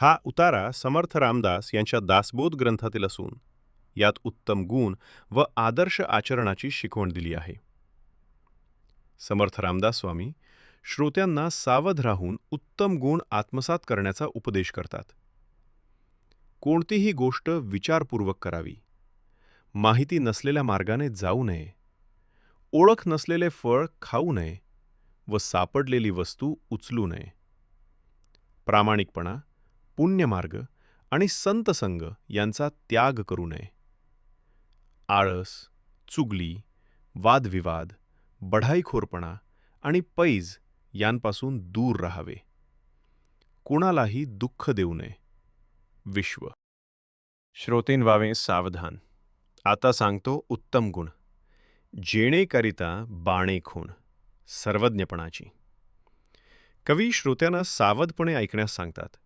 हा उतारा समर्थ रामदास यांच्या दासबोध ग्रंथातील असून यात उत्तम गुण व आदर्श आचरणाची शिकवण दिली आहे. समर्थ रामदास स्वामी श्रोत्यांना सावध राहून उत्तम गुण आत्मसात करण्याचा उपदेश करतात. कोणतीही गोष्ट विचारपूर्वक करावी, माहिती नसलेल्या मार्गाने जाऊ नये, ओळख नसलेले फळ खाऊ नये व सापडलेली वस्तू उचलू नये. प्रामाणिकपणा, पुण्यमार्ग आणि संतसंग यांचा त्याग करू नये. आळस, चुगली, वादविवाद, बढाईखोरपणा आणि पैज यांपासून दूर राहावे. कुणालाही दुःख देऊ नये. विश्व. श्रोतेन व्हावे सावधान. आता सांगतो उत्तम गुण. जेणेकरिता बाणे खूण, सर्वज्ञपणाची. कवी श्रोत्यांना सावधपणे ऐकण्यास सांगतात.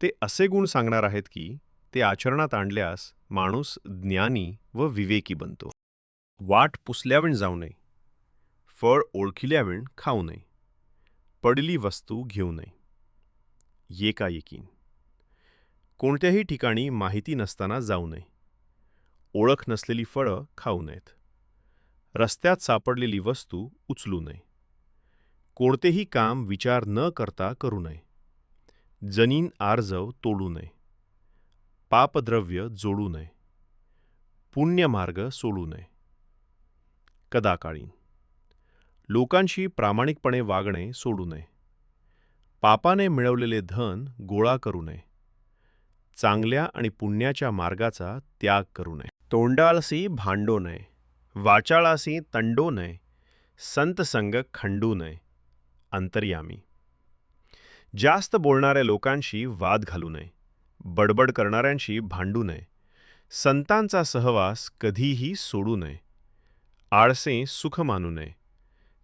ते असे गुण सांगणार आहेत की ते आचरणात आणल्यास माणूस ज्ञानी व विवेकी बनतो. वाट पुसल्याविण जाऊ नये, फळ ओळखिल्याविण खाऊ नये, पडली वस्तू घेऊ नये. येकायेकीन. कोणत्याही ठिकाणी माहिती नसताना जाऊ नये, ओळख नसलेली फळं खाऊ नयेत, रस्त्यात सापडलेली वस्तू उचलू नये, कोणतेही काम विचार न करता करू नये, जनीन आर्जव तोडू नये, पापद्रव्य जोडू नये, पुण्यमार्ग सोडू नये. कदाकाळीन. लोकांशी प्रामाणिकपणे वागणे सोडू नये, पापाने मिळवलेले धन गोळा करू नये, चांगल्या आणि पुण्याच्या मार्गाचा त्याग करू नये. तोंडाळसी भांडो नये, वाचाळासी तंडो नये, संतसंग खंडू नये. अंतर्यामी. जास्त बोलणाऱ्या लोकांशी वाद घालू नये, बडबड करणाऱ्यांशी भांडू नये, संतांचा सहवास कधीही सोडू नये, आळसे सुख मानू नये,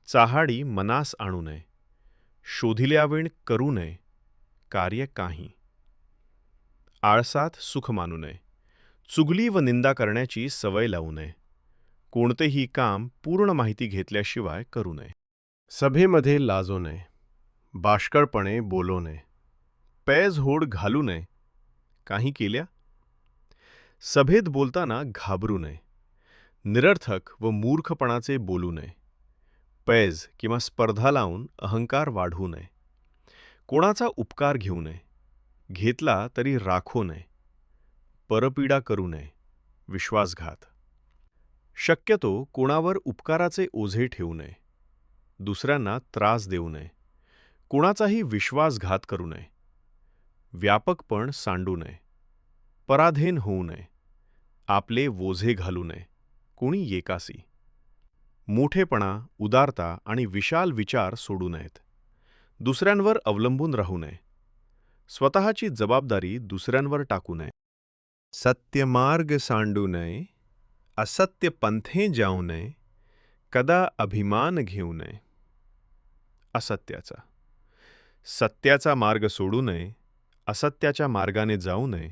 चाहाडी मनास आणू नये, शोधिल्याविण करू नये कार्य काही. आळसात सुख मानू नये, चुगली व निंदा करण्याची सवय लावू नये, कोणतेही काम पूर्ण माहिती घेतल्याशिवाय करू नये. सभेमध्ये लाजू नये, बाष्कळपणे बोलू नये, पैज होड घालू नये. काही केल्या. सभेत बोलताना घाबरू नये, निरर्थक व मूर्खपणाचे बोलू नये, पैज किंवा स्पर्धा लावून अहंकार वाढवू नये, कोणाचा उपकार घेऊ नये, घेतला तरी राखू नये, परपीडा करू नये, विश्वासघात. शक्यतो कोणावर उपकाराचे ओझे ठेवू नये, दुसऱ्यांना त्रास देऊ नये, कुणाचाही विश्वासघात करू नये, व्यापकपण सांडू नये, पराधीन होऊ नये, आपले वोझे घालू नये, कोणी येकासी. मोठेपणा, उदारता आणि विशाल विचार सोडू नयेत, दुसऱ्यांवर अवलंबून राहू नये, स्वतःची जबाबदारी दुसऱ्यांवर टाकू नये. सत्यमार्ग सांडू नये, असत्य पंथे जाऊ नये, कदा अभिमान घेऊ नये. असत्याचा. सत्याचा मार्ग सोडू नये, असत्याच्या मार्गाने जाऊ नये,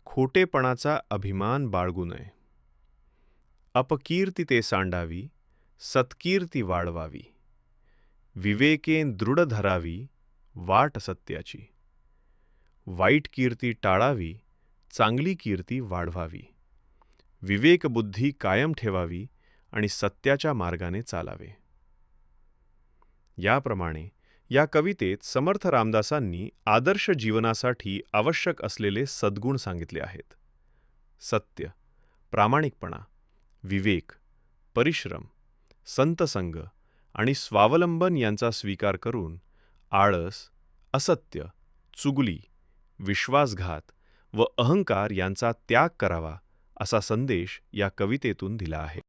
खोटेपणाचा अभिमान बाळगू नये. अपकीर्ती ते सांडावी, सत्कीर्ती वाढवावी, विवेकेन दृढ धरावी वाट सत्याची. वाईट कीर्ती टाळावी, चांगली कीर्ती वाढवावी, विवेकबुद्धी कायम ठेवावी आणि सत्याच्या मार्गाने चालावे. याप्रमाणे या कवितेत समर्थ रामदासांनी आदर्श जीवनासाठी आवश्यक असलेले सद्गुण सांगितले आहेत. सत्य, प्रामाणिकपणा, विवेक, परिश्रम, संतसंग आणि स्वावलंबन यांचा स्वीकार करून आळस, असत्य, चुगली, विश्वासघात व अहंकार यांचा त्याग करावा असा संदेश या कवितेतून दिला आहे.